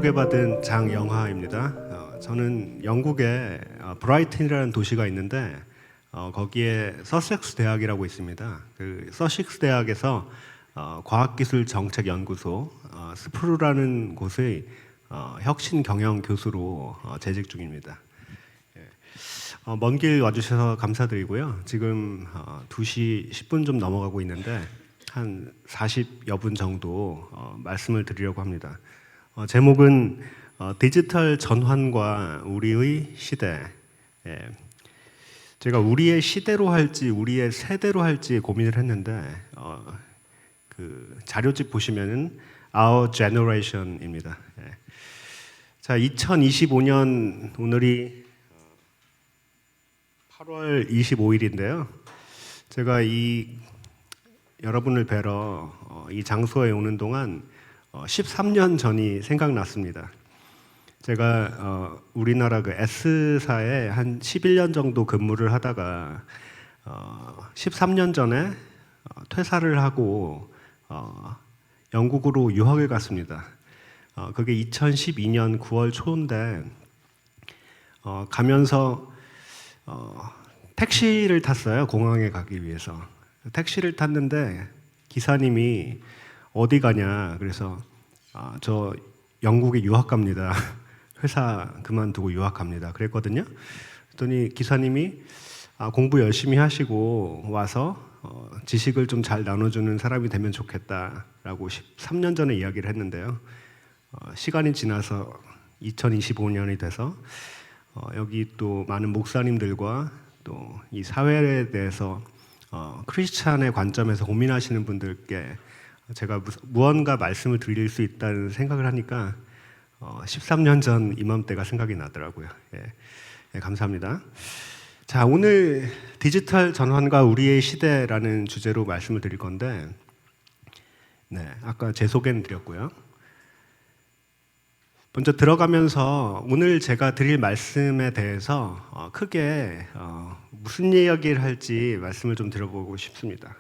소개받은 장영하입니다. 저는 영국에 브라이튼이라는 도시가 있는데 거기에 서섹스 대학이라고 있습니다. 그 서식스 대학에서 과학기술정책연구소 스프루라는 곳의 혁신 경영 교수로 재직 중입니다. 먼 길 와주셔서 감사드리고요. 지금 2시 10분 좀 넘어가고 있는데 한 40여 분 정도 말씀을 드리려고 합니다. 제목은 디지털 전환과 우리의 시대. 제가 우리의 시대로 할지 우리의 세대로 할지 고민을 했는데 그 자료집 보시면은 Our Generation입니다. 자, 2025년 오늘이 8월 25일인데요. 제가 여러분을 뵈러 이 장소에 오는 동안 13년 전이 생각났습니다. 제가 우리나라 그 S사에 한 11년 정도 근무를 하다가 13년 전에 퇴사를 하고 영국으로 유학을 갔습니다. 그게 2012년 9월 초인데 가면서 택시를 탔어요. 공항에 가기 위해서. 택시를 탔는데 기사님이 어디 가냐 그래서 저 영국에 유학 갑니다. 회사 그만두고 유학 갑니다. 그랬거든요. 그랬더니 기사님이 공부 열심히 하시고 와서 지식을 좀 잘 나눠주는 사람이 되면 좋겠다라고 13년 전에 이야기를 했는데요. 시간이 지나서 2025년이 돼서 여기 또 많은 목사님들과 또 이 사회에 대해서 크리스찬의 관점에서 고민하시는 분들께 제가 무언가 말씀을 드릴 수 있다는 생각을 하니까 13년 전 이맘때가 생각이 나더라고요. 감사합니다. 자, 오늘 디지털 전환과 우리의 시대라는 주제로 말씀을 드릴 건데, 아까 제 소개는 드렸고요. 먼저 들어가면서 오늘 제가 드릴 말씀에 대해서 크게 무슨 이야기를 할지 말씀을 좀 드려보고 싶습니다.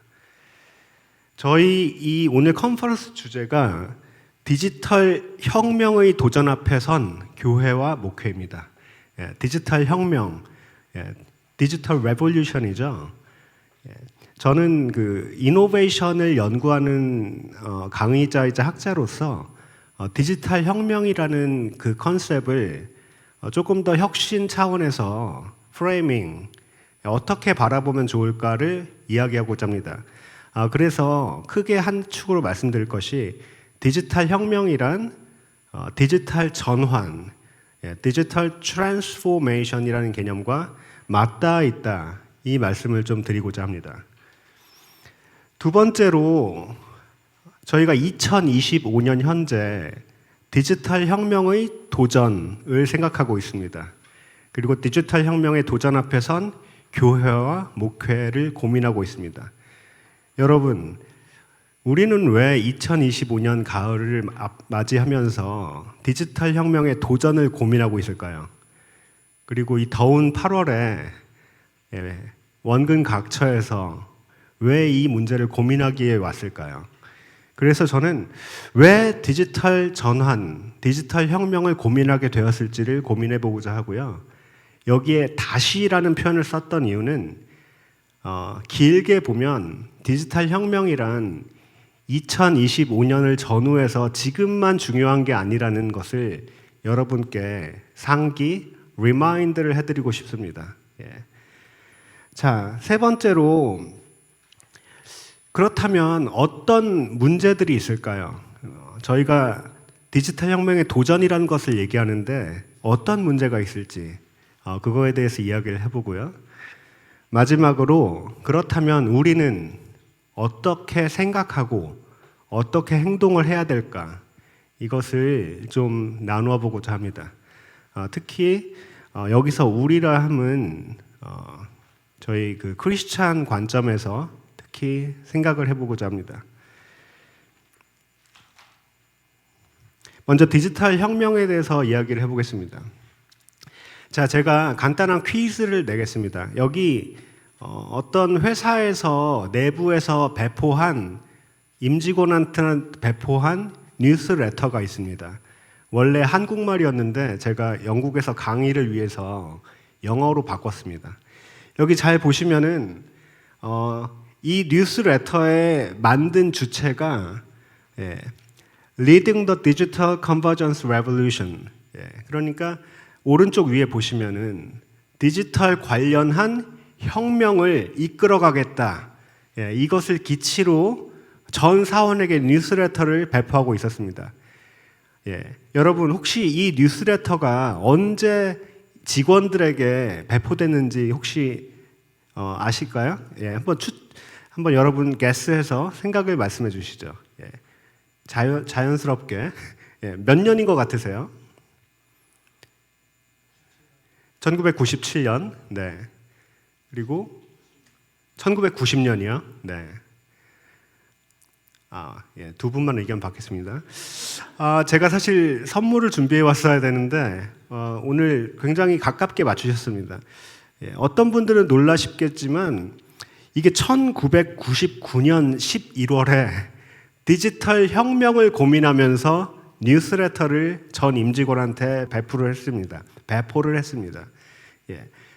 저희 이 오늘 컨퍼런스 주제가 디지털 혁명의 도전 앞에 선 교회와 목회입니다. 디지털 혁명, 디지털 레볼루션이죠. 저는 그 이노베이션을 연구하는 강의자이자 학자로서 디지털 혁명이라는 그 컨셉을 조금 더 혁신 차원에서 프레이밍, 어떻게 바라보면 좋을까를 이야기하고자 합니다. 그래서 크게 한 축으로 말씀드릴 것이 디지털 혁명이란 디지털 전환, 디지털 트랜스포메이션이라는 개념과 맞닿아 있다, 이 말씀을 좀 드리고자 합니다. 두 번째로 저희가 2025년 현재 디지털 혁명의 도전을 생각하고 있습니다. 그리고 디지털 혁명의 도전 앞에 선 교회와 목회를 고민하고 있습니다. 여러분, 우리는 왜 2025년 가을을 맞이하면서 디지털 혁명의 도전을 고민하고 있을까요? 그리고 이 더운 8월에 원근 각처에서 왜 이 문제를 고민하기에 왔을까요? 그래서 저는 왜 디지털 전환, 디지털 혁명을 고민하게 되었을지를 고민해 보고자 하고요. 여기에 다시라는 표현을 썼던 이유는 길게 보면 디지털 혁명이란 2025년을 전후해서 지금만 중요한 게 아니라는 것을 여러분께 상기, 리마인드를 해드리고 싶습니다. 자, 세 번째로 그렇다면 어떤 문제들이 있을까요? 저희가 디지털 혁명의 도전이라는 것을 얘기하는데 어떤 문제가 있을지 그거에 대해서 이야기를 해보고요. 마지막으로 그렇다면 우리는 어떻게 생각하고 어떻게 행동을 해야 될까? 이것을 좀 나누어 보고자 합니다. 특히 여기서 우리라 함은 저희 그 크리스찬 관점에서 특히 생각을 해보고자 합니다. 먼저 디지털 혁명에 대해서 이야기를 해보겠습니다. 자, 제가 간단한 퀴즈를 내겠습니다. 여기 어떤 회사에서 내부에서 배포한 임직원한테 배포한 뉴스레터가 있습니다. 원래 한국말이었는데 제가 영국에서 강의를 위해서 영어로 바꿨습니다. 여기 잘 보시면은 이 뉴스레터에 만든 주체가 Leading the Digital Convergence Revolution. 그러니까 오른쪽 위에 보시면은 디지털 관련한 혁명을 이끌어가겠다. 이것을 기치로 전 사원에게 뉴스레터를 배포하고 있었습니다. 여러분 혹시 이 뉴스레터가 언제 직원들에게 배포됐는지 혹시 아실까요? 한번 여러분 게스해서 생각을 말씀해 주시죠. 자연스럽게 몇 년인 것 같으세요? 1997년. 네. 그리고 1990년이요. 네. 두 분만 의견 받겠습니다. 제가 사실 선물을 준비해 왔어야 되는데 오늘 굉장히 가깝게 맞추셨습니다. 어떤 분들은 놀라시겠지만 이게 1999년 11월에 디지털 혁명을 고민하면서 뉴스레터를 전 임직원한테 배포를 했습니다.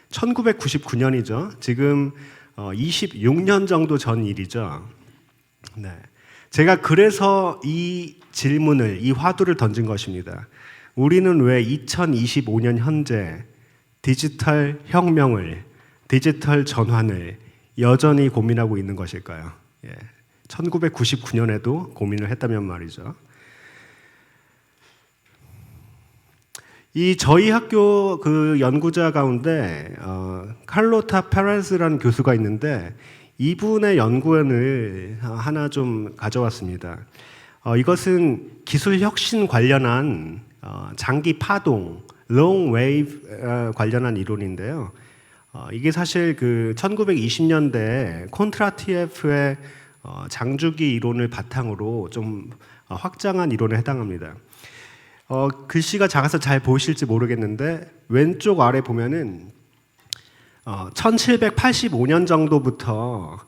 1999년이죠. 지금 26년 정도 전 일이죠. 네. 제가 그래서 이 질문을, 이 화두를 던진 것입니다. 우리는 왜 2025년 현재 디지털 혁명을, 디지털 전환을 여전히 고민하고 있는 것일까요? 1999년에도 고민을 했다면 말이죠. 이 저희 학교 그 연구자 가운데 칼로타 페레스라는 교수가 있는데 이분의 연구원을 하나 좀 가져왔습니다. 이것은 기술 혁신 관련한 장기 파동, long wave 관련한 이론인데요. 이게 사실 그 1920년대 콘트라티예프의 장주기 이론을 바탕으로 좀 확장한 이론에 해당합니다. 글씨가 작아서 잘 보이실지 모르겠는데 왼쪽 아래 보면은 1785년 정도부터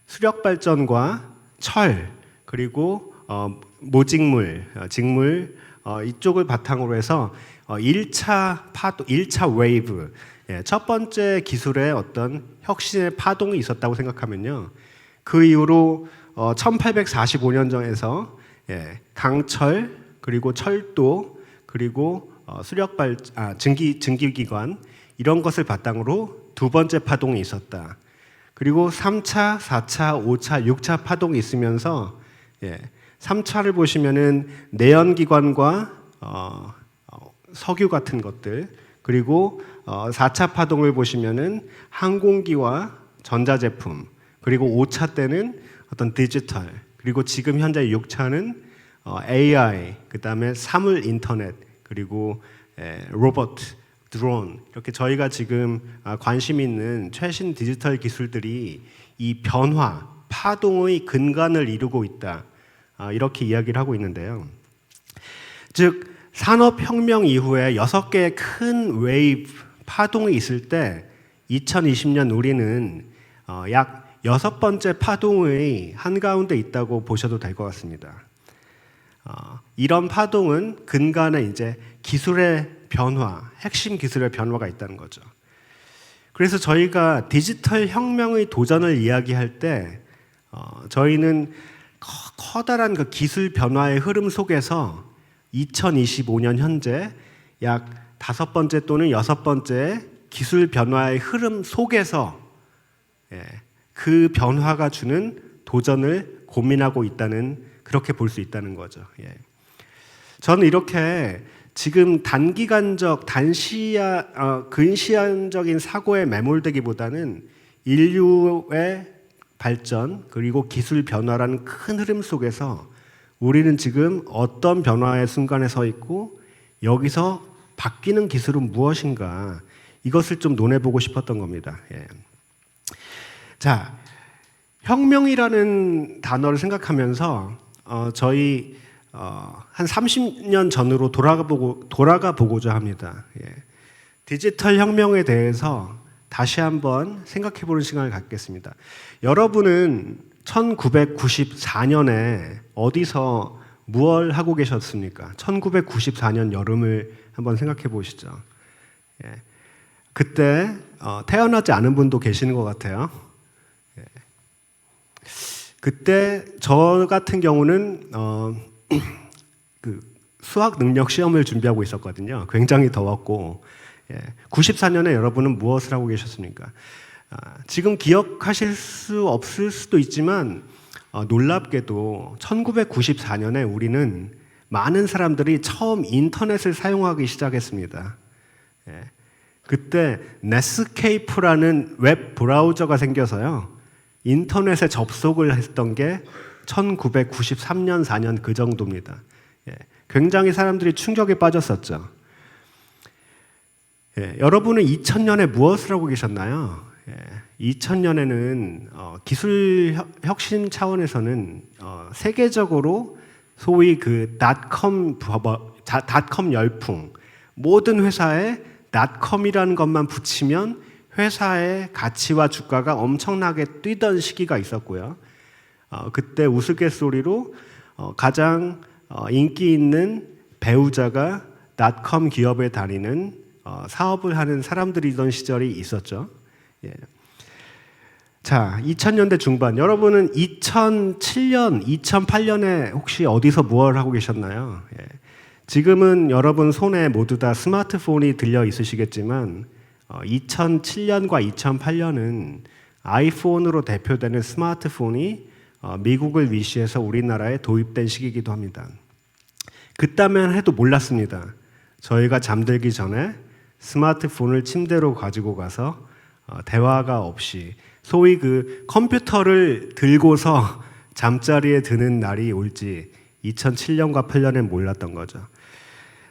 수력 발전과 철 그리고 모직물, 직물 이쪽을 바탕으로 해서 1차 파도, 1차 웨이브, 첫 번째 기술의 어떤 혁신의 파동이 있었다고 생각하면요. 그 이후로 1845년 전에서 강철 그리고 철도 그리고 증기기관 이런 것을 바탕으로 두 번째 파동이 있었다. 그리고 3차, 4차, 5차, 6차 파동이 있으면서 3차를 보시면은 내연기관과 석유 같은 것들 그리고 4차 파동을 보시면은 항공기와 전자제품 그리고 5차 때는 어떤 디지털 그리고 지금 현재 6차는 AI 그다음에 사물 인터넷 그리고 로봇 드론 이렇게 저희가 지금 관심 있는 최신 디지털 기술들이 이 변화, 파동의 근간을 이루고 있다. 이렇게 이야기를 하고 있는데요. 즉 산업혁명 이후에 6개의 큰 웨이브, 파동이 있을 때 2020년 우리는 약 6번째 파동의 한가운데 있다고 보셔도 될 것 같습니다. 이런 파동은 근간에 이제 기술의 변화, 핵심 기술의 변화가 있다는 거죠. 그래서 저희가 디지털 혁명의 도전을 이야기할 때 저희는 커다란 그 기술 변화의 흐름 속에서 2025년 현재 약 5번째 또는 6번째 기술 변화의 흐름 속에서 그 변화가 주는 도전을 고민하고 있다는 그렇게 볼 수 있다는 거죠. 저는 이렇게 지금 단기간적, 근시안적인 사고에 매몰되기보다는 인류의 발전 그리고 기술 변화라는 큰 흐름 속에서 우리는 지금 어떤 변화의 순간에 서 있고 여기서 바뀌는 기술은 무엇인가 이것을 좀 논해보고 싶었던 겁니다. 자, 혁명이라는 단어를 생각하면서 저희 한 30년 전으로 돌아가 보고자 합니다. 디지털 혁명에 대해서 다시 한번 생각해 보는 시간을 갖겠습니다. 여러분은 1994년에 어디서 무얼 하고 계셨습니까? 1994년 여름을 한번 생각해 보시죠. 예. 그때 태어나지 않은 분도 계시는 것 같아요. 예. 그때 저 같은 경우는 그 수학 능력 시험을 준비하고 있었거든요. 굉장히 더웠고 94년에 여러분은 무엇을 하고 계셨습니까? 지금 기억하실 수 없을 수도 있지만 놀랍게도 1994년에 우리는 많은 사람들이 처음 인터넷을 사용하기 시작했습니다. 그때 넷스케이프라는 웹 브라우저가 생겨서요. 인터넷에 접속을 했던 게 1993년, 4년 그 정도입니다. 굉장히 사람들이 충격에 빠졌었죠. 여러분은 2000년에 무엇을 하고 계셨나요? 2000년에는 기술 혁신 차원에서는 세계적으로 소위 그 닷컴 열풍, 모든 회사에 닷컴이라는 것만 붙이면 회사의 가치와 주가가 엄청나게 뛰던 시기가 있었고요. 그때 우스갯소리로 가장 인기 있는 배우자가 닷컴 기업에 다니는 사업을 하는 사람들이던 시절이 있었죠. 자, 2000년대 중반, 여러분은 2007년, 2008년에 혹시 어디서 무엇을 하고 계셨나요? 지금은 여러분 손에 모두 다 스마트폰이 들려 있으시겠지만 2007년과 2008년은 아이폰으로 대표되는 스마트폰이 미국을 위시해서 우리나라에 도입된 시기이기도 합니다. 그때만 해도 몰랐습니다. 저희가 잠들기 전에 스마트폰을 침대로 가지고 가서 대화가 없이 소위 그 컴퓨터를 들고서 잠자리에 드는 날이 올지 2007년과 8년에 몰랐던 거죠.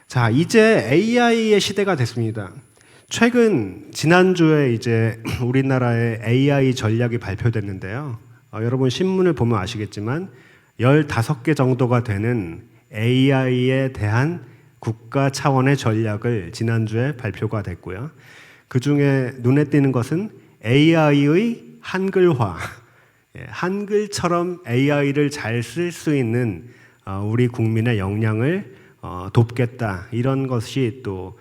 자, 이제 AI의 시대가 됐습니다. 지난주에 이제 우리나라의 AI 전략이 발표됐는데요. 여러분 신문을 보면 아시겠지만 15개 정도가 되는 AI에 대한 국가 차원의 전략을 지난주에 발표가 됐고요. 그 중에 눈에 띄는 것은 AI의 한글화, 한글처럼 AI를 잘 쓸 수 있는 우리 국민의 역량을 돕겠다. 이런 것이 또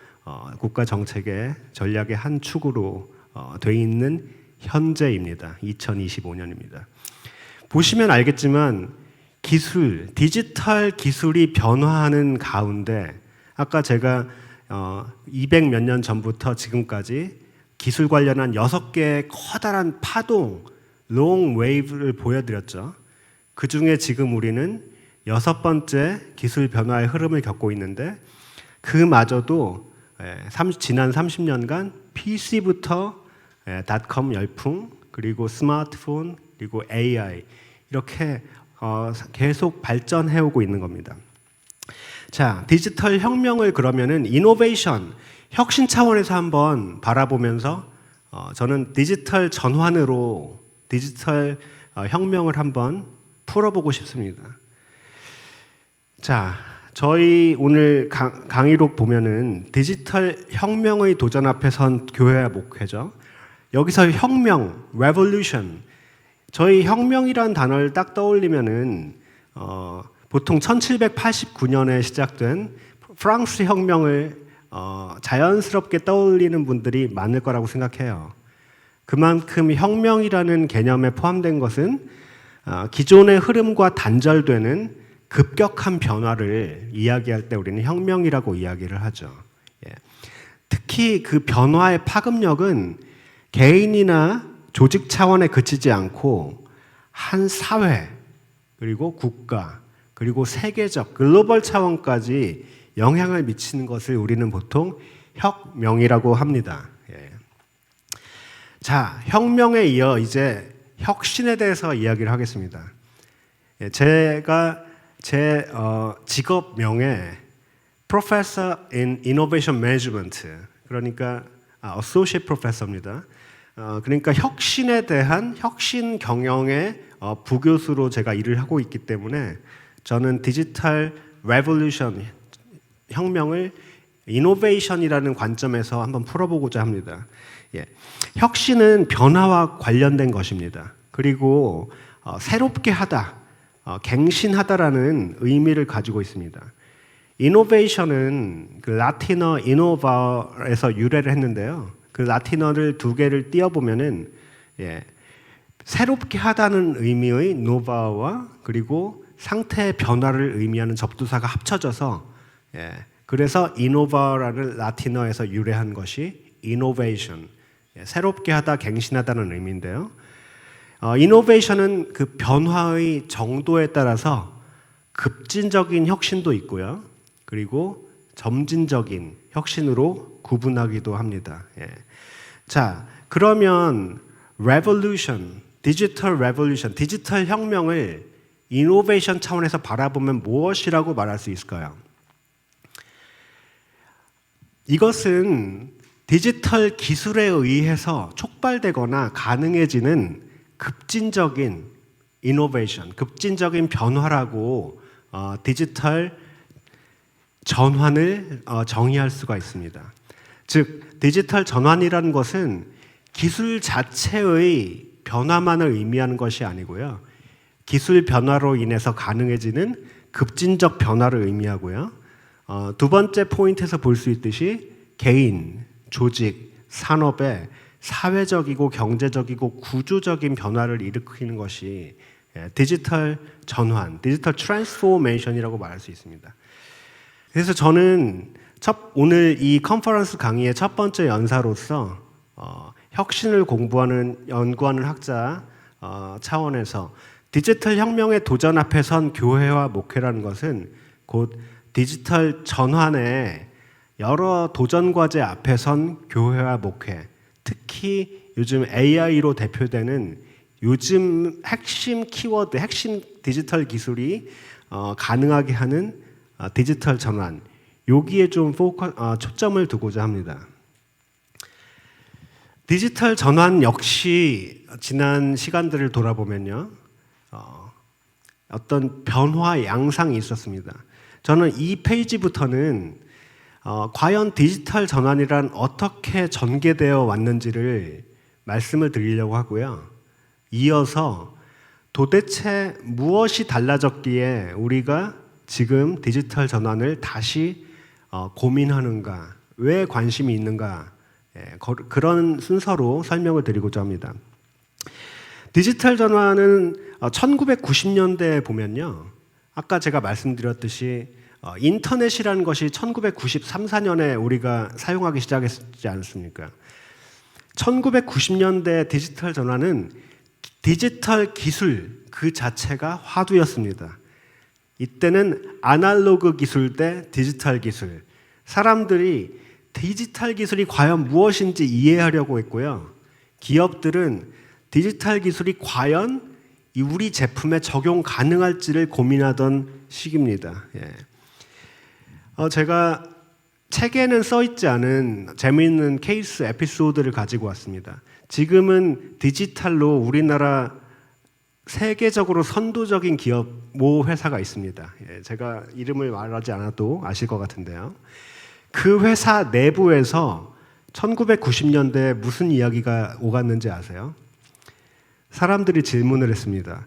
국가 정책의 전략의 한 축으로 돼 있는 현재입니다. 2025년입니다. 보시면 알겠지만 디지털 기술이 변화하는 가운데 아까 제가 200 몇 년 전부터 지금까지 기술 관련한 6개의 커다란 파동, 롱 웨이브를 보여드렸죠. 그 중에 지금 우리는 6번째 기술 변화의 흐름을 겪고 있는데 그마저도 지난 30년간 PC부터 닷컴 열풍, 그리고 스마트폰, 그리고 AI 이렇게 계속 발전해오고 있는 겁니다. 자, 디지털 혁명을 그러면은 이노베이션, 혁신 차원에서 한번 바라보면서 저는 디지털 전환으로 디지털 혁명을 한번 풀어보고 싶습니다. 자, 저희 오늘 강의록 보면은 디지털 혁명의 도전 앞에 선 교회와 목회죠. 여기서 혁명, revolution, 저희 혁명이라는 단어를 딱 떠올리면은 보통 1789년에 시작된 프랑스 혁명을 자연스럽게 떠올리는 분들이 많을 거라고 생각해요. 그만큼 혁명이라는 개념에 포함된 것은 기존의 흐름과 단절되는 급격한 변화를 이야기할 때 우리는 혁명이라고 이야기를 하죠. 특히 그 변화의 파급력은 개인이나 조직 차원에 그치지 않고 한 사회, 그리고 국가, 그리고 세계적, 글로벌 차원까지 영향을 미치는 것을 우리는 보통 혁명이라고 합니다. 자, 혁명에 이어 이제 혁신에 대해서 이야기를 하겠습니다. 제가 제 직업명에 Professor in Innovation Management, 그러니까 Associate Professor입니다. 그러니까 혁신에 대한 혁신 경영의 부교수로 제가 일을 하고 있기 때문에 저는 디지털 레볼루션, 혁명을 이노베이션이라는 관점에서 한번 풀어보고자 합니다. 혁신은 변화와 관련된 것입니다. 그리고 새롭게 하다, 갱신하다라는 의미를 가지고 있습니다. 이노베이션은 그 라틴어 이노바에서 유래를 했는데요. 그 라틴어를 두 개를 띄어보면은 새롭게 하다는 의미의 노바와 그리고 상태의 변화를 의미하는 접두사가 합쳐져서 그래서 이노바라는 라틴어에서 유래한 것이 이노베이션, 새롭게 하다, 갱신하다는 의미인데요. 이노베이션은 그 변화의 정도에 따라서 급진적인 혁신도 있고요. 그리고 점진적인 혁신으로 구분하기도 합니다. 자, 그러면 revolution, 디지털 레볼루션, 디지털 혁명을 이노베이션 차원에서 바라보면 무엇이라고 말할 수 있을까요? 이것은 디지털 기술에 의해서 촉발되거나 가능해지는 급진적인 이노베이션, 급진적인 변화라고 디지털 전환을 정의할 수가 있습니다. 즉, 디지털 전환이라는 것은 기술 자체의 변화만을 의미하는 것이 아니고요. 기술 변화로 인해서 가능해지는 급진적 변화를 의미하고요. 두 번째 포인트에서 볼 수 있듯이 개인, 조직, 산업의 사회적이고 경제적이고 구조적인 변화를 일으키는 것이 디지털 전환, 디지털 트랜스포메이션이라고 말할 수 있습니다. 그래서 저는 오늘 이 컨퍼런스 강의의 첫 번째 연사로서 혁신을 연구하는 학자 차원에서 디지털 혁명의 도전 앞에 선 교회와 목회라는 것은 곧 디지털 전환의 여러 도전 과제 앞에 선 교회와 목회, 특히 요즘 AI로 대표되는 요즘 핵심 키워드, 핵심 디지털 기술이 가능하게 하는 디지털 전환, 여기에 좀 초점을 두고자 합니다. 디지털 전환 역시 지난 시간들을 돌아보면요, 어떤 변화 양상이 있었습니다. 저는 이 페이지부터는 과연 디지털 전환이란 어떻게 전개되어 왔는지를 말씀을 드리려고 하고요. 이어서 도대체 무엇이 달라졌기에 우리가 지금 디지털 전환을 다시 고민하는가, 왜 관심이 있는가, 그런 순서로 설명을 드리고자 합니다. 디지털 전환은 1990년대에 보면요, 아까 제가 말씀드렸듯이 인터넷이라는 것이 1993, 4년에 우리가 사용하기 시작했지 않습니까? 1990년대 디지털 전환은 디지털 기술 그 자체가 화두였습니다. 이때는 아날로그 기술 대 디지털 기술, 사람들이 디지털 기술이 과연 무엇인지 이해하려고 했고요. 기업들은 디지털 기술이 과연 우리 제품에 적용 가능할지를 고민하던 시기입니다. 제가 책에는 써있지 않은 재미있는 케이스 에피소드를 가지고 왔습니다. 지금은 디지털로 우리나라 세계적으로 선도적인 기업 모 회사가 있습니다. 제가 이름을 말하지 않아도 아실 것 같은데요. 그 회사 내부에서 1990년대에 무슨 이야기가 오갔는지 아세요? 사람들이 질문을 했습니다.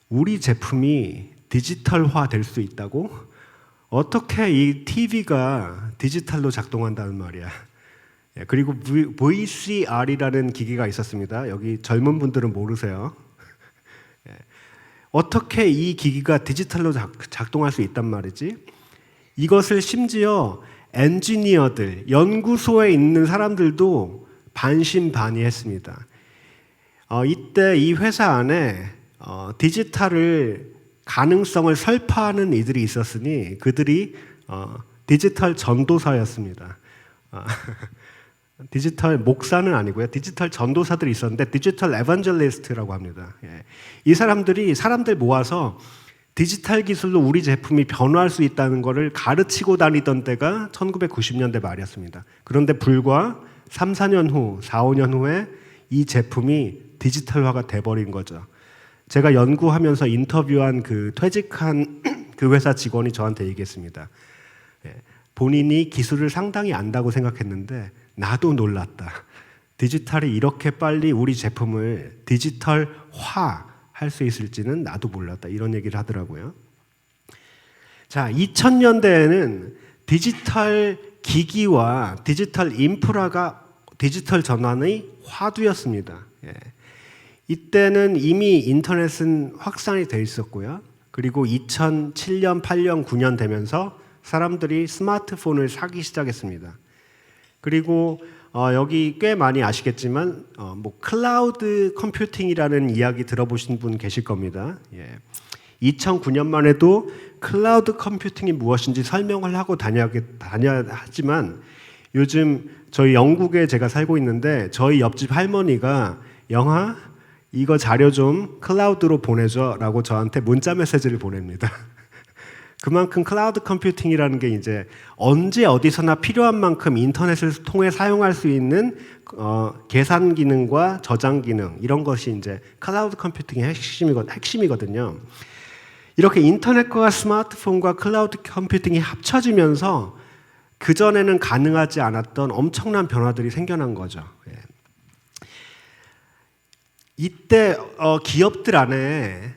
우리 제품이 디지털화 될 수 있다고? 어떻게 이 TV가 디지털로 작동한다는 말이야. 그리고 VCR이라는 기기가 있었습니다. 여기 젊은 분들은 모르세요. 어떻게 이 기기가 디지털로 작동할 수 있단 말이지? 이것을 심지어 엔지니어들, 연구소에 있는 사람들도 반신반의했습니다. 이때 이 회사 안에 디지털을 가능성을 설파하는 이들이 있었으니 그들이 디지털 전도사였습니다. 디지털 목사는 아니고요. 디지털 전도사들이 있었는데 디지털 에반젤리스트라고 합니다. 이 사람들이 사람들 모아서 디지털 기술로 우리 제품이 변화할 수 있다는 것을 가르치고 다니던 때가 1990년대 말이었습니다. 그런데 불과 3, 4년 후, 4, 5년 후에 이 제품이 디지털화가 돼버린 거죠. 제가 연구하면서 인터뷰한 그 퇴직한 그 회사 직원이 저한테 얘기했습니다. 본인이 기술을 상당히 안다고 생각했는데 나도 놀랐다. 디지털이 이렇게 빨리 우리 제품을 디지털화할 할 수 있을지는 나도 몰랐다. 이런 얘기를 하더라고요. 자, 2000년대에는 디지털 기기와 디지털 인프라가 디지털 전환의 화두였습니다. 예. 이때는 이미 인터넷은 확산이 돼 있었고요. 그리고 2007년, 8년, 9년 되면서 사람들이 스마트폰을 사기 시작했습니다. 그리고 여기 꽤 많이 아시겠지만 뭐 클라우드 컴퓨팅이라는 이야기 들어보신 분 계실 겁니다. 예. 2009년만 해도 클라우드 컴퓨팅이 무엇인지 설명을 하고 다녀야 하지만 요즘 저희 영국에 제가 살고 있는데 저희 옆집 할머니가 영하 이거 자료 좀 클라우드로 보내줘 라고 저한테 문자 메시지를 보냅니다. 그만큼 클라우드 컴퓨팅이라는 게 이제 언제 어디서나 필요한 만큼 인터넷을 통해 사용할 수 있는 계산 기능과 저장 기능 이런 것이 이제 클라우드 컴퓨팅의 핵심이거든요. 이렇게 인터넷과 스마트폰과 클라우드 컴퓨팅이 합쳐지면서 그전에는 가능하지 않았던 엄청난 변화들이 생겨난 거죠. 예. 이때 기업들 안에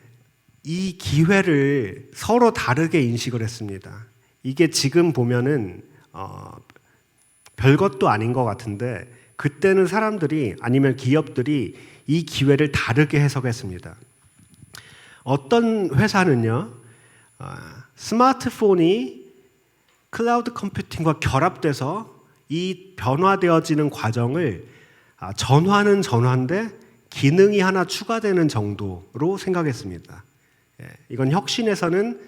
이 기회를 서로 다르게 인식을 했습니다. 이게 지금 보면은 별것도 아닌 것 같은데 그때는 사람들이 아니면 기업들이 이 기회를 다르게 해석했습니다. 어떤 회사는요, 스마트폰이 클라우드 컴퓨팅과 결합돼서 이 변화되어지는 과정을 전환은 전환인데 기능이 하나 추가되는 정도로 생각했습니다. 예, 이건 혁신에서는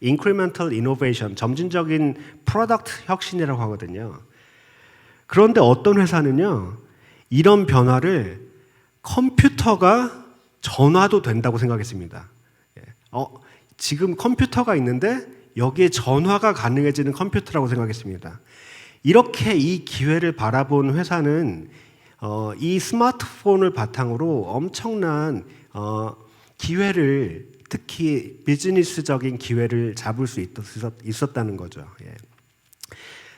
incremental innovation, 점진적인 프로덕트 혁신이라고 하거든요. 그런데 어떤 회사는요, 이런 변화를 컴퓨터가 전화도 된다고 생각했습니다. 예, 지금 컴퓨터가 있는데 여기에 전화가 가능해지는 컴퓨터라고 생각했습니다. 이렇게 이 기회를 바라본 회사는 이 스마트폰을 바탕으로 엄청난 기회를 특히 비즈니스적인 기회를 잡을 수 있었다는 거죠. 예.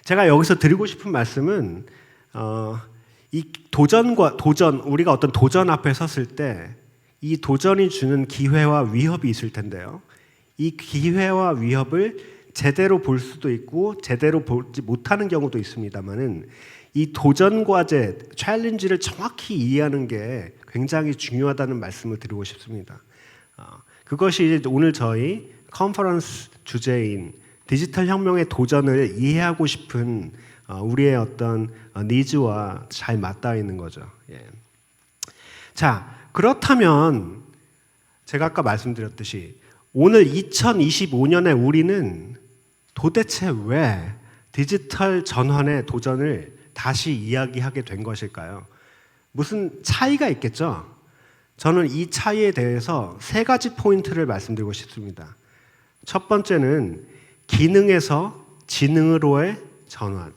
제가 여기서 드리고 싶은 말씀은 이 도전과 도전, 우리가 어떤 도전 앞에 섰을 때 이 도전이 주는 기회와 위협이 있을 텐데요. 이 기회와 위협을 제대로 볼 수도 있고 제대로 보지 못하는 경우도 있습니다만은 이 도전 과제, 챌린지를 정확히 이해하는 게 굉장히 중요하다는 말씀을 드리고 싶습니다. 그것이 이제 오늘 저희 컨퍼런스 주제인 디지털 혁명의 도전을 이해하고 싶은 우리의 어떤 니즈와 잘 맞닿아 있는 거죠. 예. 자, 그렇다면 제가 아까 말씀드렸듯이 오늘 2025년에 우리는 도대체 왜 디지털 전환의 도전을 다시 이야기하게 된 것일까요? 무슨 차이가 있겠죠? 저는 이 차이에 대해서 세 가지 포인트를 말씀드리고 싶습니다. 첫 번째는 기능에서 지능으로의 전환,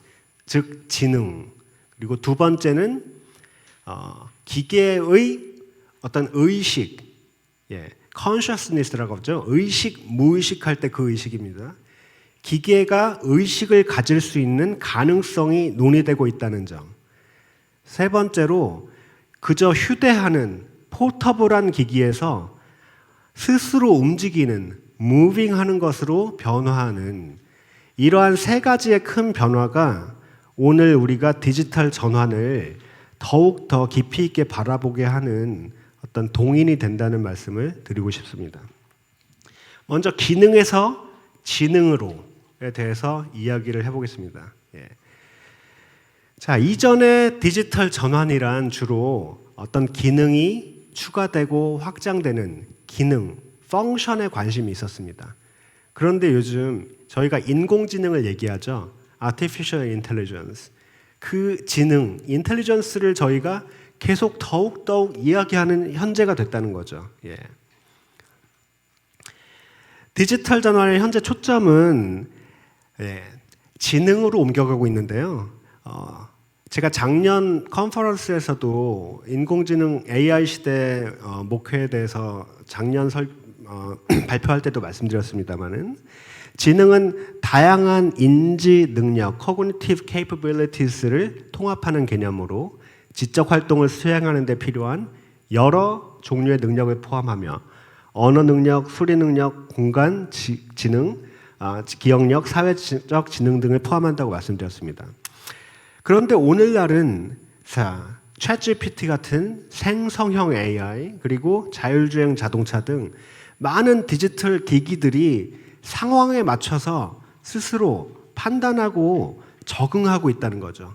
즉 지능. 그리고 두 번째는 기계의 어떤 의식, consciousness라고 하죠. 의식, 무의식할 때 그 의식입니다. 기계가 의식을 가질 수 있는 가능성이 논의되고 있다는 점. 세 번째로 그저 휴대하는 포터블한 기기에서 스스로 움직이는 무빙하는 것으로 변화하는 이러한 세 가지의 큰 변화가 오늘 우리가 디지털 전환을 더욱 더 깊이 있게 바라보게 하는 어떤 동인이 된다는 말씀을 드리고 싶습니다. 먼저 기능에서 지능으로에 대해서 이야기를 해보겠습니다. 예. 자, 이전에 디지털 전환이란 주로 어떤 기능이 추가되고 확장되는 기능, 펑션에 관심이 있었습니다. 그런데 요즘 저희가 인공지능을 얘기하죠. Artificial Intelligence. 그 지능, 인텔리전스를 저희가 계속 더욱 이야기하는 현재가 됐다는 거죠. 예. 디지털 전환의 현재 초점은 지능으로 옮겨가고 있는데요. 제가 작년 컨퍼런스에서도 인공지능 AI 시대 목표에 대해서 작년 발표할 때도 말씀드렸습니다만은 지능은 다양한 인지 능력, cognitive capabilities를 통합하는 개념으로 지적 활동을 수행하는 데 필요한 여러 종류의 능력을 포함하며 언어 능력, 수리 능력, 공간 지능, 기억력, 사회적 지능 등을 포함한다고 말씀드렸습니다. 그런데 오늘날은 챗GPT 같은 생성형 AI 그리고 자율주행 자동차 등 많은 디지털 기기들이 상황에 맞춰서 스스로 판단하고 적응하고 있다는 거죠.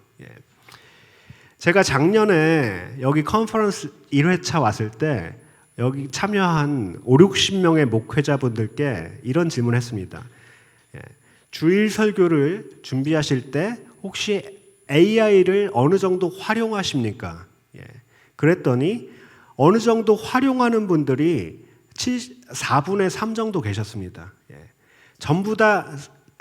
제가 작년에 여기 컨퍼런스 1회차 왔을 때 여기 참여한 5, 60명의 목회자분들께 이런 질문을 했습니다. 주일 설교를 준비하실 때 혹시 AI를 어느 정도 활용하십니까? 그랬더니 어느 정도 활용하는 분들이 4분의 3 정도 계셨습니다. 전부 다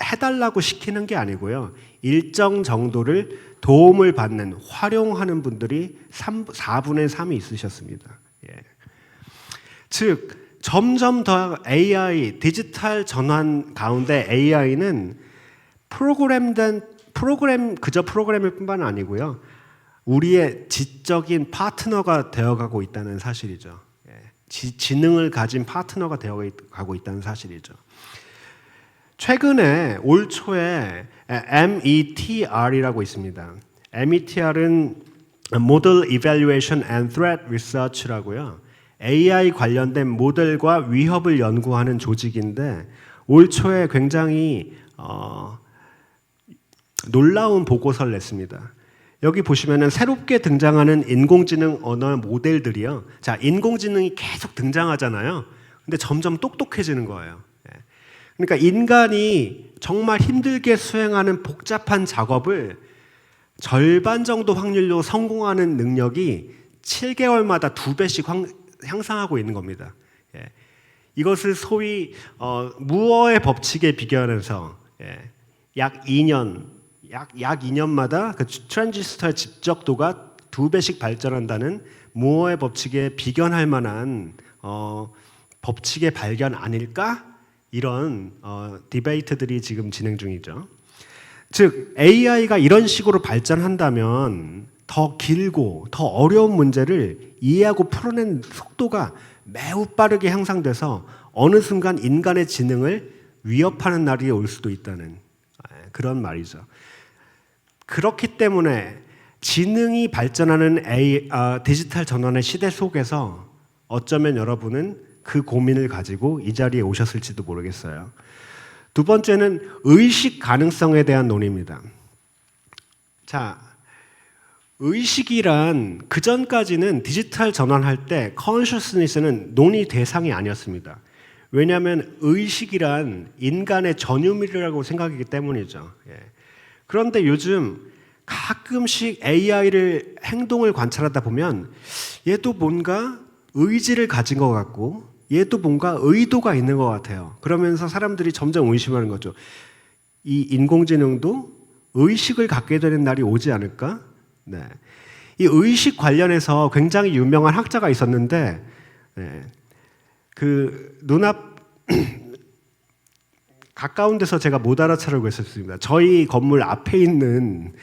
해달라고 시키는 게 아니고요. 일정 정도를 도움을 받는, 활용하는 분들이 4분의 3이 있으셨습니다. 즉, 점점 더 AI, 디지털 전환 가운데 AI는 그저 프로그램일 뿐만 아니고요. 우리의 지적인 파트너가 되어가고 있다는 사실이죠. 지능을 가진 파트너가 되어가고 있다는 사실이죠. 최근에 올 초에 METR이라고 있습니다. METR은 Model Evaluation and Threat Research라고요. AI 관련된 모델과 위협을 연구하는 조직인데 올 초에 굉장히 놀라운 보고서를 냈습니다. 여기 보시면은 새롭게 등장하는 인공지능 언어 모델들이요. 자, 인공지능이 계속 등장하잖아요. 근데 점점 똑똑해지는 거예요. 그러니까 인간이 정말 힘들게 수행하는 복잡한 작업을 절반 정도 확률로 성공하는 능력이 7개월마다 2배씩 향상하고 있는 겁니다. 이것을 소위 무어의 법칙에 비교하면서 약 2년마다 그 트랜지스터의 집적도가 2배씩 발전한다는 무어의 법칙에 비견할 만한 법칙의 발견 아닐까? 이런 디베이트들이 지금 진행 중이죠. 즉 AI가 이런 식으로 발전한다면 더 길고 더 어려운 문제를 이해하고 풀어낸 속도가 매우 빠르게 향상돼서 어느 순간 인간의 지능을 위협하는 날이 올 수도 있다는 그런 말이죠. 그렇기 때문에 지능이 발전하는 디지털 전환의 시대 속에서 어쩌면 여러분은 그 고민을 가지고 이 자리에 오셨을지도 모르겠어요. 두 번째는 의식 가능성에 대한 논의입니다. 자, 의식이란 그전까지는 디지털 전환할 때 consciousness는 논의 대상이 아니었습니다. 왜냐하면 의식이란 인간의 전유물이라고 생각이기 때문이죠. 그런데 요즘 가끔씩 AI를 행동을 관찰하다 보면 얘도 뭔가 의지를 가진 것 같고 얘도 뭔가 의도가 있는 것 같아요. 그러면서 사람들이 점점 의심하는 거죠. 이 인공지능도 의식을 갖게 되는 날이 오지 않을까? 네. 이 의식 관련해서 굉장히 유명한 학자가 있었는데 그 눈앞 가까운 데서 제가 못 알아차리고 있었습니다. 저희 건물 앞에 있는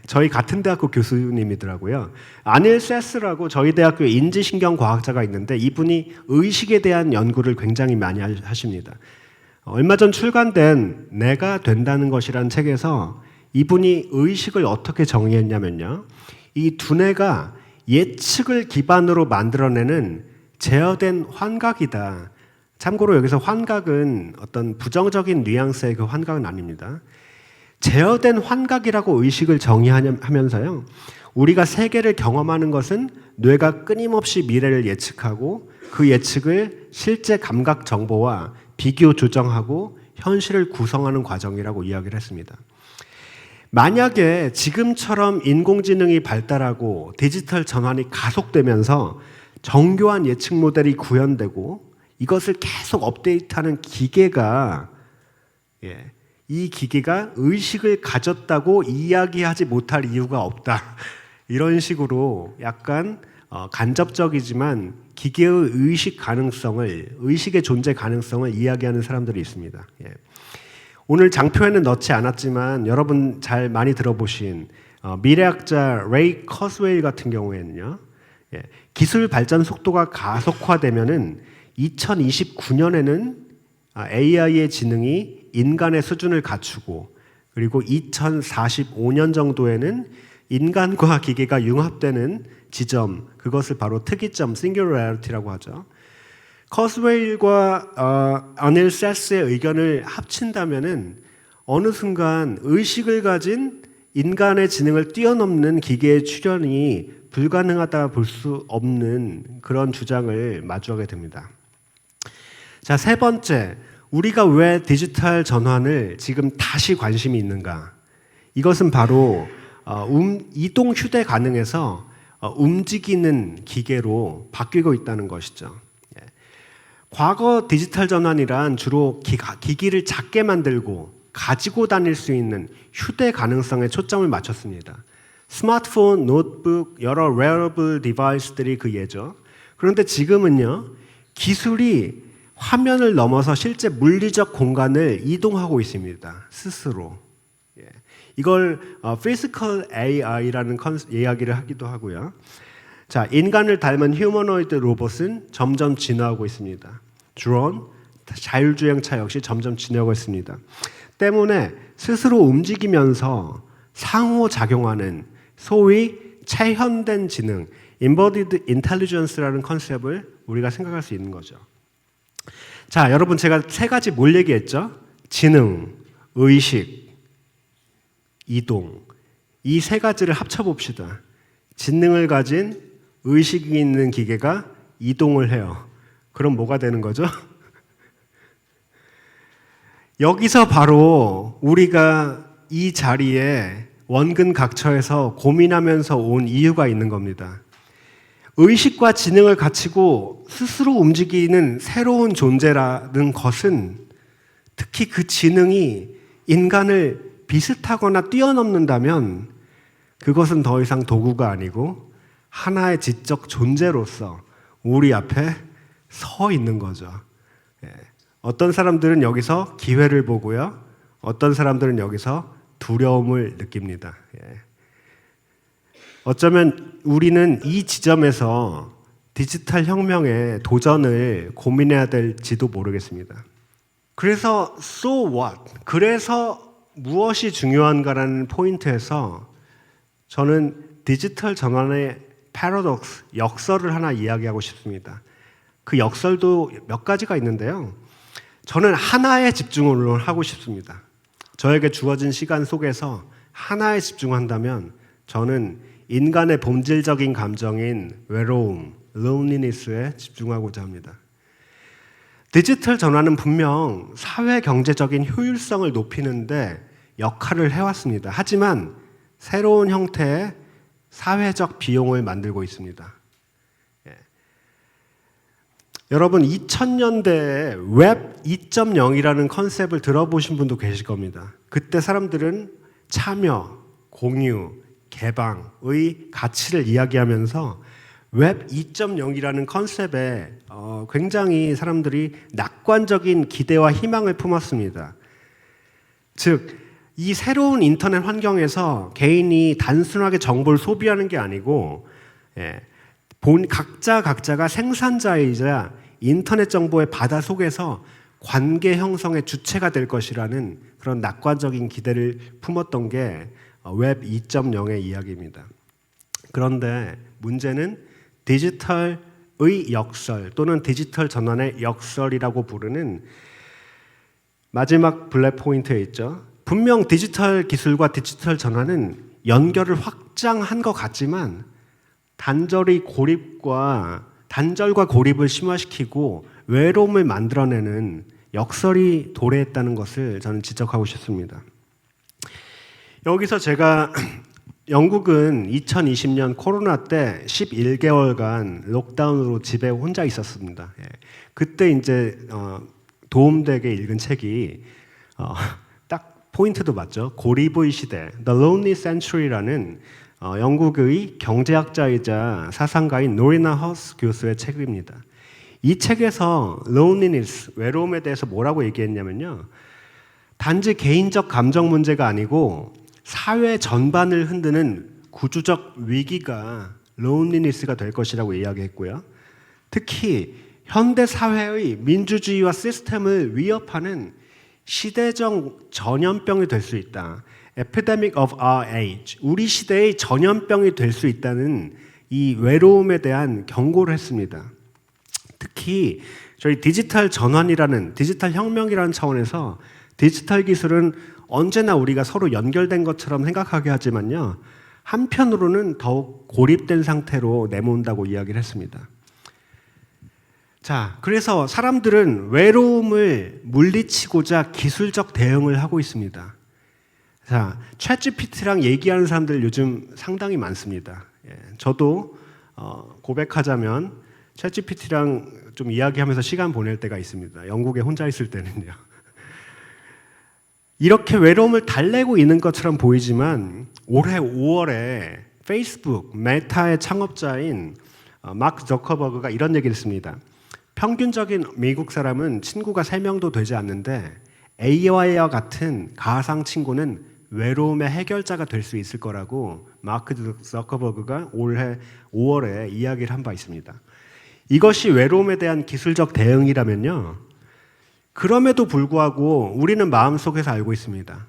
저희 같은 대학교 교수님이더라고요. 아닐 세스라고 저희 대학교 인지신경과학자가 있는데 이분이 의식에 대한 연구를 굉장히 많이 하십니다. 얼마 전 출간된 내가 된다는 것이라는 책에서 이분이 의식을 어떻게 정의했냐면요. 이 두뇌가 예측을 기반으로 만들어내는 제어된 환각이다. 참고로 여기서 환각은 어떤 부정적인 뉘앙스의 그 환각은 아닙니다. 제어된 환각이라고 의식을 정의하면서요. 우리가 세계를 경험하는 것은 뇌가 끊임없이 미래를 예측하고 그 예측을 실제 감각 정보와 비교 조정하고 현실을 구성하는 과정이라고 이야기를 했습니다. 만약에 지금처럼 인공지능이 발달하고 디지털 전환이 가속되면서 정교한 예측 모델이 구현되고 이것을 계속 업데이트하는 기계가 이 기계가 의식을 가졌다고 이야기하지 못할 이유가 없다. 이런 식으로 약간 간접적이지만 기계의 의식의 존재 가능성을 이야기하는 사람들이 있습니다. 오늘 장표에는 넣지 않았지만 여러분 잘 많이 들어보신 미래학자 레이 커스웨일 같은 경우에는요. 예, 기술 발전 속도가 가속화되면은 2029년에는 AI의 지능이 인간의 수준을 갖추고 그리고 2045년 정도에는 인간과 기계가 융합되는 지점, 그것을 바로 특이점, 싱귤러리티라고 하죠. 커스웨일과 어닐 세스의 의견을 합친다면은 어느 순간 의식을 가진 인간의 지능을 뛰어넘는 기계의 출현이 불가능하다 볼 수 없는 그런 주장을 마주하게 됩니다. 자, 세 번째, 우리가 왜 디지털 전환을 지금 다시 관심이 있는가? 이것은 바로 이동 휴대 가능해서 움직이는 기계로 바뀌고 있다는 것이죠. 과거 디지털 전환이란 주로 기기를 작게 만들고 가지고 다닐 수 있는 휴대 가능성에 초점을 맞췄습니다. 스마트폰, 노트북, 여러 wearable 디바이스들이 그 예죠. 그런데 지금은요, 기술이 화면을 넘어서 실제 물리적 공간을 이동하고 있습니다. 스스로. 이걸 physical AI라는 이야기를 하기도 하고요. 자, 인간을 닮은 휴머노이드 로봇은 점점 진화하고 있습니다. 드론, 자율주행차 역시 점점 진화하고 있습니다. 때문에 스스로 움직이면서 상호작용하는 소위 체현된 지능, embodied intelligence라는 컨셉을 우리가 생각할 수 있는 거죠. 자, 여러분 제가 세 가지 뭘 얘기했죠? 지능, 의식, 이동. 이 세 가지를 합쳐봅시다. 지능을 가진 의식이 있는 기계가 이동을 해요. 그럼 뭐가 되는 거죠? 여기서 바로 우리가 이 자리에 원근각처에서 고민하면서 온 이유가 있는 겁니다. 의식과 지능을 갖추고 스스로 움직이는 새로운 존재라는 것은 특히 그 지능이 인간을 비슷하거나 뛰어넘는다면 그것은 더 이상 도구가 아니고 하나의 지적 존재로서 우리 앞에 서 있는 거죠. 어떤 사람들은 여기서 기회를 보고요. 어떤 사람들은 여기서 두려움을 느낍니다. 어쩌면 우리는 이 지점에서 디지털 혁명의 도전을 고민해야 될지도 모르겠습니다. 그래서 so what? 그래서 무엇이 중요한가라는 포인트에서 저는 디지털 전환의 패러독스, 역설을 하나 이야기하고 싶습니다. 그 역설도 몇 가지가 있는데요. 저는 하나에 집중을 하고 싶습니다. 저에게 주어진 시간 속에서 하나에 집중한다면 저는 인간의 본질적인 감정인 외로움, loneliness에 집중하고자 합니다. 디지털 전환은 분명 사회 경제적인 효율성을 높이는데 역할을 해왔습니다. 하지만 새로운 형태의 사회적 비용을 만들고 있습니다. 여러분 2000년대에 웹 2.0이라는 컨셉을 들어보신 분도 계실 겁니다. 그때 사람들은 참여, 공유, 개방의 가치를 이야기하면서 웹 2.0이라는 컨셉에 굉장히 사람들이 낙관적인 기대와 희망을 품었습니다. 즉, 이 새로운 인터넷 환경에서 개인이 단순하게 정보를 소비하는 게 아니고 각자가 생산자이자 인터넷 정보의 바다 속에서 관계 형성의 주체가 될 것이라는 그런 낙관적인 기대를 품었던 게 웹 2.0의 이야기입니다. 그런데 문제는 디지털의 역설 또는 디지털 전환의 역설이라고 부르는 마지막 블랙 포인트에 있죠. 분명 디지털 기술과 디지털 전환은 연결을 확장한 것 같지만 단절과 고립을 심화시키고 외로움을 만들어내는 역설이 도래했다는 것을 저는 지적하고 싶습니다. 여기서 제가 영국은 2020년 코로나 때 11개월간 록다운으로 집에 혼자 있었습니다. 그때 이제 도움되게 읽은 책이 딱 포인트도 맞죠. 고립의 시대, The Lonely Century라는 영국의 경제학자이자 사상가인 노리나 허스 교수의 책입니다. 이 책에서 loneliness, 외로움에 대해서 뭐라고 얘기했냐면요. 단지 개인적 감정 문제가 아니고 사회 전반을 흔드는 구조적 위기가 loneliness가 될 것이라고 이야기했고요. 특히 현대 사회의 민주주의와 시스템을 위협하는 시대적 전염병이 될 수 있다. Epidemic of our age. 우리 시대의 전염병이 될 수 있다는 이 외로움에 대한 경고를 했습니다. 특히 저희 디지털 전환이라는 디지털 혁명이라는 차원에서 디지털 기술은 언제나 우리가 서로 연결된 것처럼 생각하게 하지만요. 한편으로는 더욱 고립된 상태로 내몬다고 이야기를 했습니다. 자, 그래서 사람들은 외로움을 물리치고자 기술적 대응을 하고 있습니다. 자, 챗GPT랑 얘기하는 사람들 요즘 상당히 많습니다. 저도 고백하자면 챗GPT랑 좀 이야기하면서 시간 보낼 때가 있습니다. 영국에 혼자 있을 때는요. 이렇게 외로움을 달래고 있는 것처럼 보이지만 올해 5월에 페이스북 메타의 창업자인 마크 저커버그가 이런 얘기를 했습니다. 평균적인 미국 사람은 친구가 3명도 되지 않는데 AI와 같은 가상 친구는 외로움의 해결자가 될 수 있을 거라고 마크 저커버그가 올해 5월에 이야기를 한 바 있습니다. 이것이 외로움에 대한 기술적 대응이라면요. 그럼에도 불구하고 우리는 마음속에서 알고 있습니다.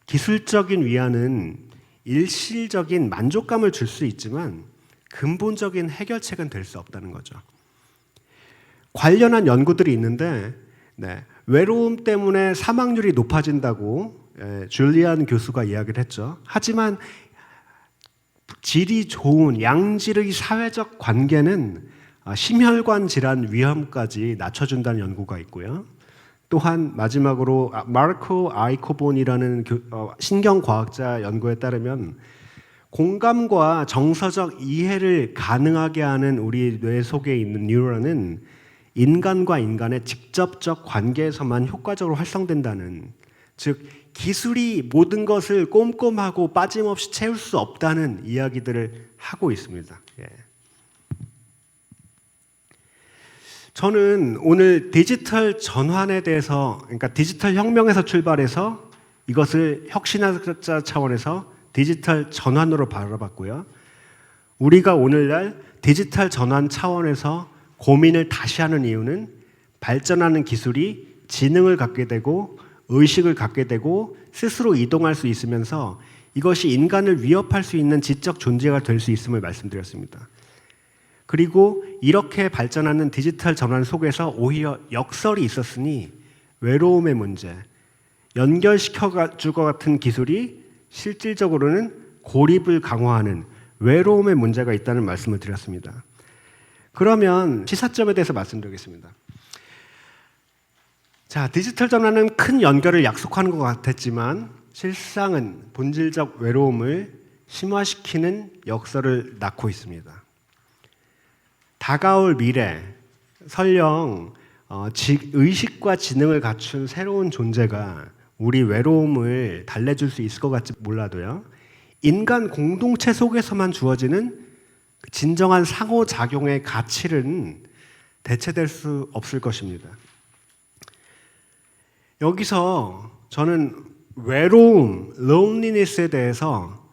기술적인 위안은 일시적인 만족감을 줄 수 있지만 근본적인 해결책은 될 수 없다는 거죠. 관련한 연구들이 있는데 외로움 때문에 사망률이 높아진다고 줄리안 교수가 이야기를 했죠. 하지만 질이 좋은 양질의 사회적 관계는 심혈관 질환 위험까지 낮춰준다는 연구가 있고요. 또한 마지막으로 마르코 아이코본이라는 신경과학자 연구에 따르면 공감과 정서적 이해를 가능하게 하는 우리 뇌 속에 있는 뉴런은 인간과 인간의 직접적 관계에서만 효과적으로 활성된다는, 즉 기술이 모든 것을 꼼꼼하고 빠짐없이 채울 수 없다는 이야기들을 하고 있습니다. 저는 오늘 디지털 전환에 대해서, 그러니까 디지털 혁명에서 출발해서 이것을 혁신학자 차원에서 디지털 전환으로 바라봤고요. 우리가 오늘날 디지털 전환 차원에서 고민을 다시 하는 이유는 발전하는 기술이 지능을 갖게 되고 의식을 갖게 되고 스스로 이동할 수 있으면서 이것이 인간을 위협할 수 있는 지적 존재가 될 수 있음을 말씀드렸습니다. 그리고 이렇게 발전하는 디지털 전환 속에서 오히려 역설이 있었으니 외로움의 문제, 연결시켜줄 것 같은 기술이 실질적으로는 고립을 강화하는 외로움의 문제가 있다는 말씀을 드렸습니다. 그러면 시사점에 대해서 말씀드리겠습니다. 자, 디지털 전환은 큰 연결을 약속하는 것 같았지만 실상은 본질적 외로움을 심화시키는 역설을 낳고 있습니다. 다가올 미래, 설령 의식과 지능을 갖춘 새로운 존재가 우리 외로움을 달래줄 수 있을 것 같지 몰라도요, 인간 공동체 속에서만 주어지는 진정한 상호작용의 가치는 대체될 수 없을 것입니다. 여기서 저는 외로움, loneliness에 대해서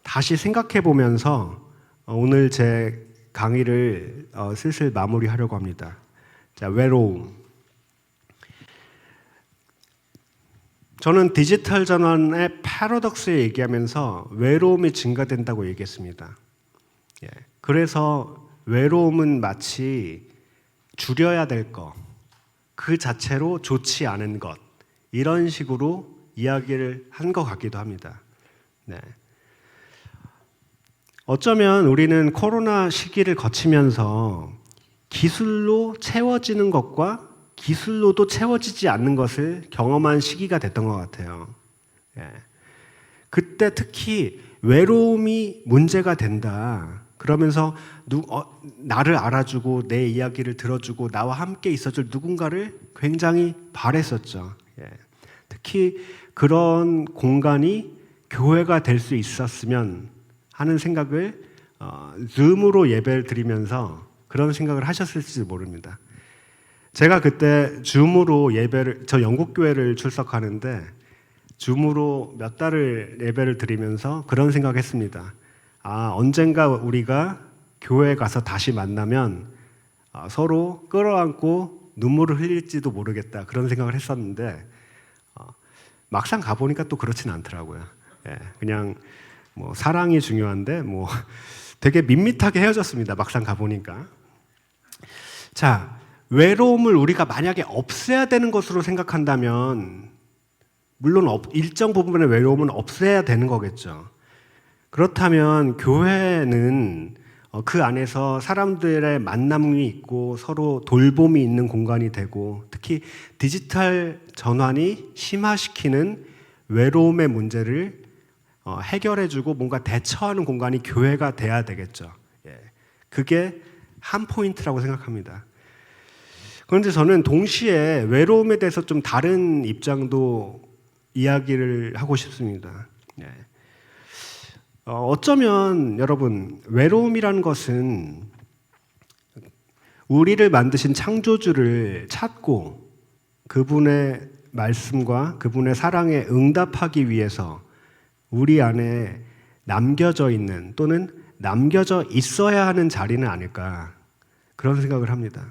다시 생각해 보면서 오늘 제 강의를 슬슬 마무리하려고 합니다. 자, 외로움. 저는 디지털 전환의 패러독스에 얘기하면서 외로움이 증가된다고 얘기했습니다. 그래서 외로움은 마치 줄여야 될 것, 그 자체로 좋지 않은 것, 이런 식으로 이야기를 한 것 같기도 합니다. 어쩌면 우리는 코로나 시기를 거치면서 기술로 채워지는 것과 기술로도 채워지지 않는 것을 경험한 시기가 됐던 것 같아요. 그때 특히 외로움이 문제가 된다. 그러면서 나를 알아주고 내 이야기를 들어주고 나와 함께 있어줄 누군가를 굉장히 바랬었죠. 특히 그런 공간이 교회가 될 수 있었으면 하는 생각을 줌으로 예배를 드리면서 그런 생각을 하셨을지 모릅니다. 제가 그때 줌으로 저 영국 교회를 출석하는데 줌으로 몇 달을 예배를 드리면서 그런 생각했습니다. 언젠가 우리가 교회 가서 다시 만나면 서로 끌어안고 눈물을 흘릴지도 모르겠다 그런 생각을 했었는데 막상 가보니까 또 그렇진 않더라고요. 예, 그냥 뭐 사랑이 중요한데 뭐 되게 밋밋하게 헤어졌습니다. 막상 가보니까. 자, 외로움을 우리가 만약에 없애야 되는 것으로 생각한다면 물론 일정 부분의 외로움은 없애야 되는 거겠죠. 그렇다면 교회는 그 안에서 사람들의 만남이 있고 서로 돌봄이 있는 공간이 되고 특히 디지털 전환이 심화시키는 외로움의 문제를 해결해주고 뭔가 대처하는 공간이 교회가 돼야 되겠죠. 예. 그게 한 포인트라고 생각합니다. 그런데 저는 동시에 외로움에 대해서 좀 다른 입장도 이야기를 하고 싶습니다. 예. 어쩌면 여러분 외로움이라는 것은 우리를 만드신 창조주를 찾고 그분의 말씀과 그분의 사랑에 응답하기 위해서 우리 안에 남겨져 있는 또는 남겨져 있어야 하는 자리는 아닐까 그런 생각을 합니다.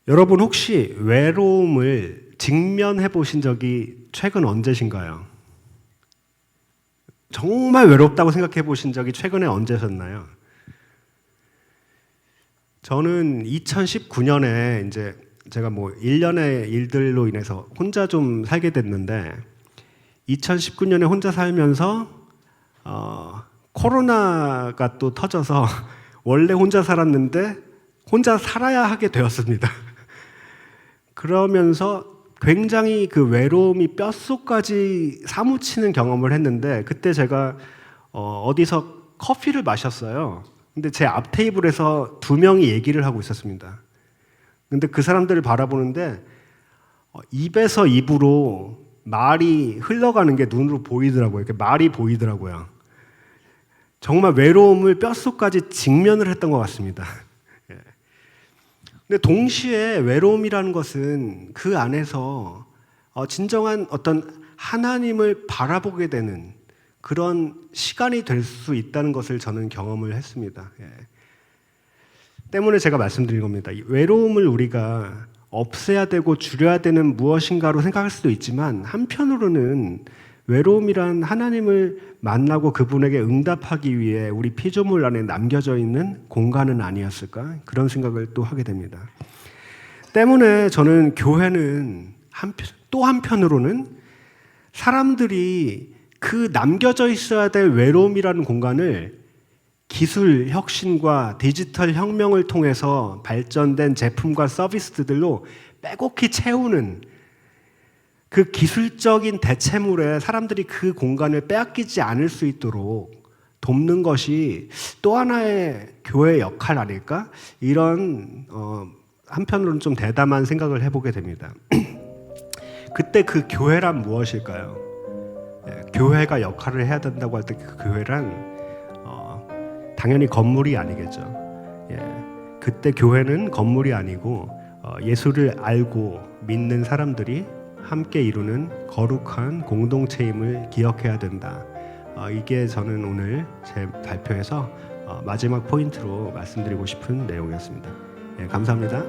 여러분 혹시 외로움을 직면해 보신 적이 최근 언제신가요? 정말 외롭다고 생각해 보신 적이 최근에 언제셨나요? 저는 2019년에 이제 제가 뭐 일련의 일들로 인해서 혼자 좀 살게 됐는데 2019년에 혼자 살면서 코로나가 또 터져서 원래 혼자 살았는데 혼자 살아야 하게 되었습니다. 그러면서 굉장히 그 외로움이 뼛속까지 사무치는 경험을 했는데 그때 제가 어디서 커피를 마셨어요. 근데 제 앞 테이블에서 두 명이 얘기를 하고 있었습니다. 근데 그 사람들을 바라보는데 입에서 입으로 말이 흘러가는 게 눈으로 보이더라고요. 이렇게 말이 보이더라고요. 정말 외로움을 뼛속까지 직면을 했던 것 같습니다. 근데 동시에 외로움이라는 것은 그 안에서 진정한 어떤 하나님을 바라보게 되는 그런 시간이 될 수 있다는 것을 저는 경험을 했습니다. 때문에 제가 말씀드린 겁니다. 외로움을 우리가 없애야 되고 줄여야 되는 무엇인가로 생각할 수도 있지만 한편으로는 외로움이란 하나님을 만나고 그분에게 응답하기 위해 우리 피조물 안에 남겨져 있는 공간은 아니었을까? 그런 생각을 또 하게 됩니다. 때문에 저는 교회는 또 한편으로는 사람들이 그 남겨져 있어야 될 외로움이라는 공간을 기술 혁신과 디지털 혁명을 통해서 발전된 제품과 서비스들로 빼곡히 채우는 그 기술적인 대체물에 사람들이 그 공간을 빼앗기지 않을 수 있도록 돕는 것이 또 하나의 교회의 역할 아닐까? 이런 한편으로는 좀 대담한 생각을 해보게 됩니다. 그때 그 교회란 무엇일까요? 교회가 역할을 해야 된다고 할 때 그 교회란 당연히 건물이 아니겠죠. 그때 교회는 건물이 아니고 예수를 알고 믿는 사람들이 함께 이루는 거룩한 공동체임을 기억해야 된다. 이게 저는 오늘 제 발표에서 마지막 포인트로 말씀드리고 싶은 내용이었습니다. 감사합니다.